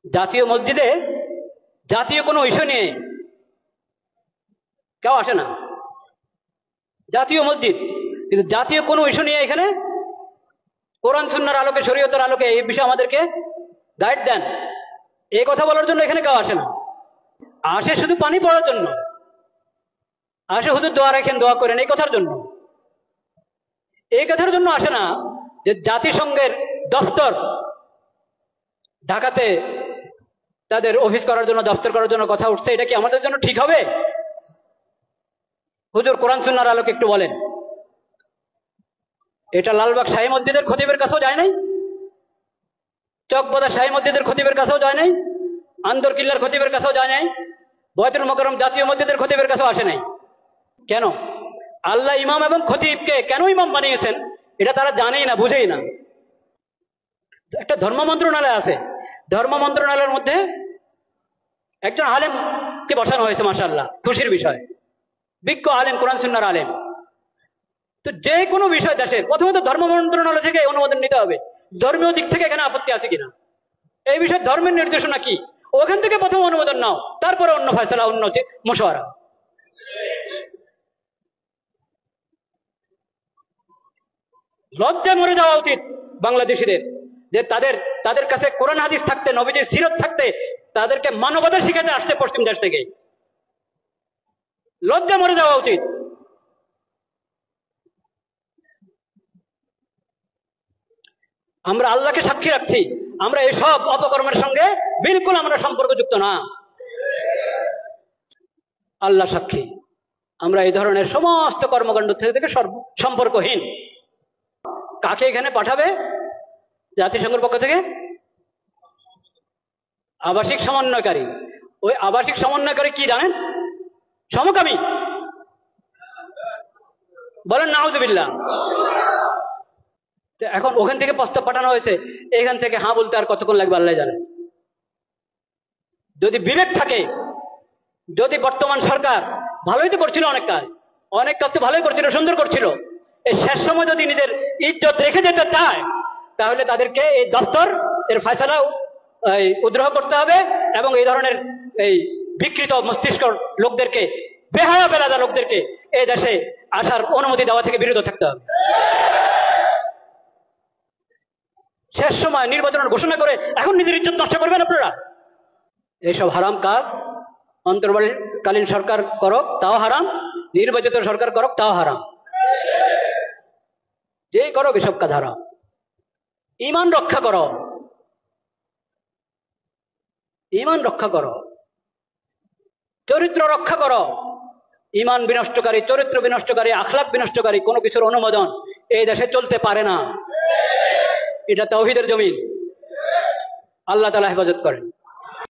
জাতীয় মসজিদে জাতীয় কোনো ইস্যু নিয়ে কেউ আসে না। জাতীয় মসজিদ, কিন্তু জাতীয় কোনো ইস্যু নিয়ে এখানে কোরআন সুন্নাহর আলোকে, শরীয়তের আলোকে এই বিষয়ে আমাদেরকে গাইড দেন, এই কথা বলার জন্য এখানে কেউ আসে না। আসে শুধু পানি পড়ার জন্য, আসে হুজুর দোয়া রাখেন, দোয়া করেন, এই কথার জন্য। এই কথার জন্য আসে না যে জাতিসংঘের দফতর ঢাকাতে তাদের অফিস করার জন্য, দফতর করার জন্য কথা উঠছে, এটা কি আমাদের জন্য ঠিক হবে? হুজুর কোরআন সুন্নাহর আলোকে একটু বলেন। এটা লালবাগ শাহী মসজিদের খতিবের কাছেও যায় নাই, চকবাজার শাহী মসজিদের খতিবের কাছেও যায় নাই, আন্দর কিল্লার খতিবের কাছেও যায় নাই, বয়তুল মোকাররম জাতীয় মসজিদের খতিবের কাছেও আসে নাই। কেন? আল্লাহ ইমাম এবং খতিবকে কেন ইমাম বানিয়েছেন এটা তারা জানেই না, বুঝেই না। একটা ধর্ম মন্ত্রণালয় আছে, ধর্ম মন্ত্রণালয়ের মধ্যে একজন আলেমকে বসানো হয়েছে, মাশাআল্লাহ, খুশির বিষয়, বিজ্ঞ আলেম, কোরআন সুন্নাহর আলেম। তো যে কোনো বিষয় দেশের প্রথমত ধর্ম মন্ত্রণালয় থেকে অনুমোদন নিতে হবে, ধর্মীয় দিক থেকে এখানে আপত্তি আছে কিনা, এই বিষয়ে ধর্মের নির্দেশনা কি, ওখান থেকে প্রথম অনুমোদন নাও, তারপরে অন্য ফয়সালা, অন্য মশওয়ারা। লজ্জা মরে যাওয়া উচিত বাংলাদেশিদের, যে তাদের কাছে কোরআন হাদিস থাকতে, নবীজির সিরত থাকতে, তাদেরকে মানবতা শিখাতে আসছে পশ্চিম দেশ থেকে। লজ্জা মরে যাওয়া উচিত। আমরা আল্লাহকে সাক্ষী রাখছি, আমরা এসব অপকর্মের সঙ্গে বিলকুল আমরা সম্পর্কযুক্ত না। আল্লাহ সাক্ষী, আমরা এই ধরনের সমস্ত কর্মকাণ্ড থেকে সম্পর্কহীন। কাকে এখানে পাঠাবে জাতিসংঘের পক্ষ থেকে? আবাসিক সমন্বয়কারী। ওই আবাসিক সমন্বয়কারী কি জানেন? সমকামী। বলেন নাউজুবিল্লাহ। এখন ওখান থেকে প্রস্তাব পাঠানো হয়েছে, এখান থেকে হ্যাঁ বলতে আর কতক্ষণ লাগবে আল্লাহ জানেন। যদি বিবেক থাকে, যদি বর্তমান সরকার ভালোই তো করছিল, অনেক কাজ তো ভালোই করছিল, সুন্দর করছিল, এই শেষ সময় যদি নিজের ইজ্জত রেখে যেতে চায়, তাহলে তাদেরকে এই দপ্তর এর ফয়সালা উদ্রহ করতে হবে এবং এই ধরনের এই বিকৃত মস্তিষ্ক লোকদেরকে, বেহায়া বেলাদা লোকদেরকে এই দেশে আসার অনুমতি দেওয়া থেকে বিরত থাকতে হবে। শেষ সময় নির্বাচনের ঘোষণা করে এখন নিজের ইজ্জত নষ্ট করবেন আপনারা? এইসব হারাম কাজ অন্তর্বর্তীকালীন সরকার করক তাও হারাম, নির্বাচিত সরকার করক তাও হারাম, যেই করক এসব কাজ হারাম। ঈমান রক্ষা করো, ঈমান রক্ষা করো, চরিত্র রক্ষা করো। ঈমান বিনষ্টকারী, চরিত্র বিনষ্টকারী, আখলাক বিনষ্টকারী কোনো কিছুর অনুমোদন এই দেশে চলতে পারে না। এটা তাওহীদের জমিন। আল্লাহ তাআলা হেফাজত করেন।